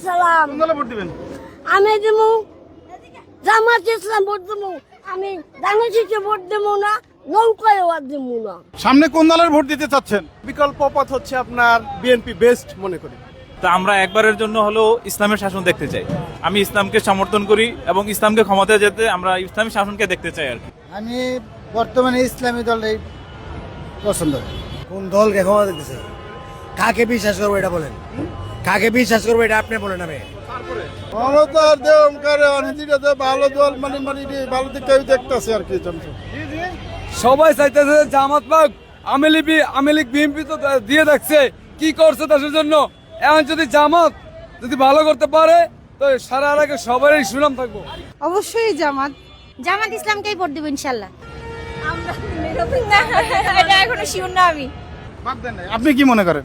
সালাম। কোন দলে ভোট দিবেন? আমি দেবো জামাত ইসলাম ভোট দেবো। আমি দানাশিসে ভোট দেবো না, নৌকায় ভোট দেবো না। সামনে কোন দলের ভোট দিতে চাচ্ছেন? বিকল্প পথ হচ্ছে আপনার বিএনপি বেস্ট মনে করি। তা আমরা একবারের জন্য হলেও ইসলামের শাসন দেখতে চাই। আমি ইসলামকে সমর্থন করি এবং ইসলামকে ক্ষমতায় যেতে আমরা ইসলামী শাসনকে দেখতে চাই আর কি। আমি বর্তমানে ইসলামী দলেই পছন্দ করি। কোন দলকে ক্ষমতা দিতেছে, কাকে বিশ্বাস করবো এটা বলেন, কাকে বিশ্বাস করবো এটা আপনি বলেন। আমি ক্ষমতার দেওয়ার অনেকটা ভালো দল মানে ভালো দিকে দেখতেছে আর কি। সবাই চাইতেছে জামাত পাক, আওয়ামী লীগ বিএনপি তো দিয়ে দেখছে কি করছে দেশের জন্য। এখন যদি জামাত যদি ভালো করতে পারে তো সারা আগে সবারই সুনাম থাকবো। অবশ্যই জামাত ইসলামকেই ভোট দেব ইনশাআল্লাহ। এটা এখনো শিওর না আমি। আপনি কি মনে করেন?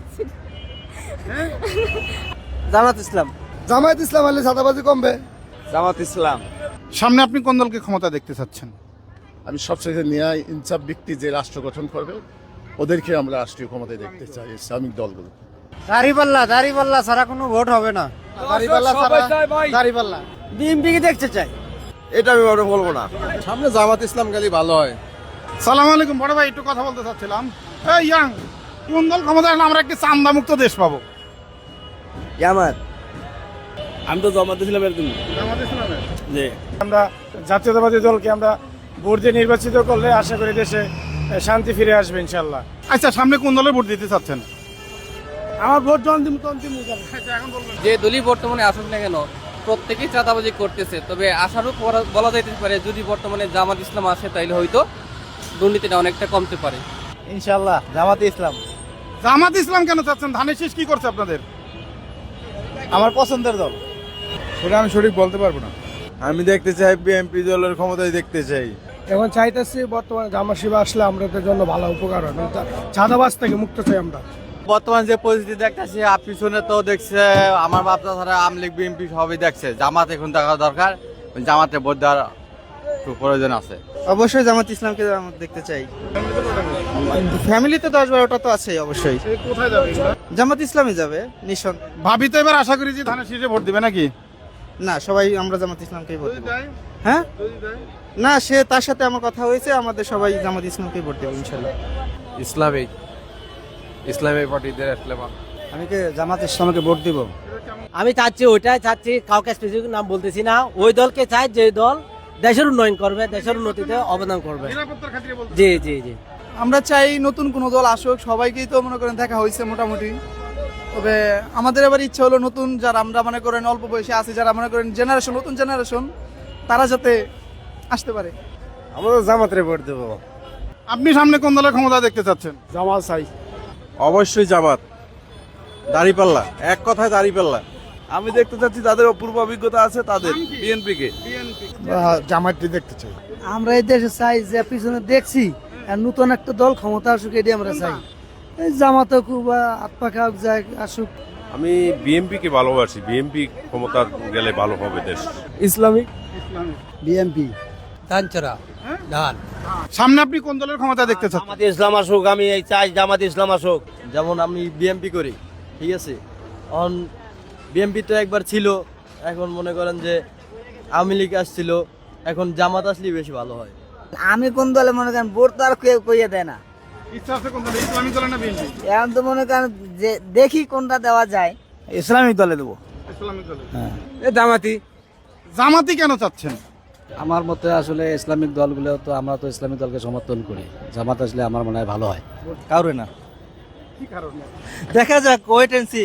জামাত ইসলাম। জামায়াত ইসলাম হলে সাদাবাজি কমবে। জামাত ইসলাম। সামনে আপনি কোন দলকে ক্ষমতা দেখতে চাচ্ছেন? আমি সবচেয়ে ন্যায় ইনসাফ ব্যক্তি যে রাষ্ট্র গঠন করবে ওদেরকে আমরা রাষ্ট্রীয় ক্ষমতায় দেখতে চাই, ইসলামিক দলগুলো। দাড়িপাল্লা ছাড়া কোনো ভোট হবে না। দাড়িপাল্লা বিএনপি কে দেখতে চাই। এটা আমি বলবো না। সামনে জামাত ইসলাম গেলে ভালো হয়। সালাম আলাইকুম বড় ভাই, একটু কথা বলতে চাচ্ছিলাম। এই ইয়াং, কোন দল ক্ষমতা আসলে আমরা একটি চান্দা মুক্ত দেশ পাবো? জামাত। আমি তো জামাত ইসলামের দিন। জি। আমরা জাতীয়তাবাদী দলকে আমরা ভোট দিয়ে নির্বাচিত করলে আশা করি দেশে শান্তি ফিরে আসবে ইনশাআল্লাহ। আচ্ছা, সামনে কোন দলে ভোট দিতে চাচ্ছেন? আমার ভোট অন্তিম। যে দলই বর্তমানে আসুক না কেন প্রত্যেকেই চাঁদাবাজি করতেছে, তবে আশারও বলা যাইতে পারে যদি বর্তমানে জামাত ইসলাম আসে তাইলে হয়তো দুর্নীতিটা অনেকটা কমতে পারে। ইনশাআল্লাহ জামাত ইসলাম। জামাত ইসলাম কেন চাচ্ছেন? ধানের শীষ কি করছে আপনাদের? আমার পছন্দের দল। সেটা আমি সঠিক বলতে পারবো না। আমি দেখতে চাই বিএনপি দলের ক্ষমতায় দেখতে চাই। এখন চাইতেছি বর্তমানে জামা শিবা আসলে আমাদের জন্য ভালো উপকার হয়, চাঁদাবাজ থেকে মুক্ত চাই আমরা। বর্তমান যে পরিস্থিতি দেখতেছি পিছনে তো দেখছে আমার বাপদা ছাড়া আওয়ামী লীগ বিএনপি সবই দেখছে। জামাত এখন দেখা দরকার, জামাতে ভোট দেওয়ার প্রয়োজন আছে। অবশ্যই জামাত ইসলামকে দেখতে চাই। ফ্যামিলিতে 10-12টা তো আছে অবশ্যই। কোথায় যাবে? জামাত ইসলামে যাবে নিশন। ভাবি তো এবার আশা করি যে ধানের শীষে ভোট দিবে নাকি? না, সবাই আমরা জামাত ইসলামকেই ভোট দেব। হ্যাঁ, না সে তার সাথে আমার কথা হয়েছে, আমাদের সবাই জামাত ইসলামকেই ভোট দেব ইনশাআল্লাহ। ইসলামিক পার্টিদের আসলে আমি কি জামাত ইসলামকে ভোট দিব? আমি চাচ্ছি ওইটাই চাচ্ছি, কাউকে স্পেসিফিক নাম বলতেছি না। ওই দলকে চাই যে দল দেশের উন্নয়ন করবে, দেশের উন্নতিতে অবদান করবে। জি জি জি। আমরা চাই নতুন কোনো দল আসুক। সবাইকেই তো মনে করেন দেখা হয়েছে মোটামুটি, তবে আমাদের এবার ইচ্ছা হলো নতুন যারা আমরা মনে করেন অল্প বয়সে আছি, যারা মনে করেন জেনারেশন, নতুন জেনারেশন, তারা যাতে আসতে পারে। আমরা জামাতের ভোট দেবো। আপনি সামনে কোন দলের ক্ষমতা দেখতে চাচ্ছেন? জামাত চাই। অবশ্যই জামাত। দাড়িপাল্লা, এক কথায় দাড়িপাল্লা। আমি দেখতে চাচ্ছি যাদের অপূর্ব অভিজ্ঞতা আছে তাদের, বিএনপি কে। জামাতটি দেখতে চাই। আমরা এই দেশে চাই যে পিছনে দেখছি নতুন একটা দল ক্ষমতা আসুক, এটি আমরা চাই। জামাত খুব আত্মা যায় আসুক। আমি বিএনপি কে ভালোবাসি, বিএনপি ক্ষমতা গেলে ভালো হবে দেশ। ইসলামিক বিএনপি ধানচরা ধান। সামনে আপনি কোন দলের ক্ষমতা দেখতে চাচ্ছেন? জামাত ইসলাম আসুক, আমি এই চাই জামাত ইসলাম আসুক। যেমন আমি বিএনপি করি, ঠিক আছে। এখন বিএনপি তো একবার ছিল, এখন মনে করেন যে আওয়ামী লীগ আসছিল, এখন জামাত আসলেই বেশি ভালো হয়। আমি কোন দলে মনে করেন ভোট তো আর কেউ কইয়ে দেয় না। ইচ্ছা আছে কোন দলে? ইসলামিক দলে না বিএনপি? এখন তো মনে করেন যে দেখি কোনটা দেওয়া যায়, ইসলামিক দলে দেবো। ইসলামিক দলে। জামাতি। জামাতি কেন চাচ্ছেন? আমার মতে আসলে ইসলামিক দলগুলো তো আমরা তো ইসলামিক দলকে সমর্থন করি, জামাত আসলে আমার মনে হয় ভালো হয়। কারো না, কি কারণে? দেখা যাক, ওয়েট এন্ড সি।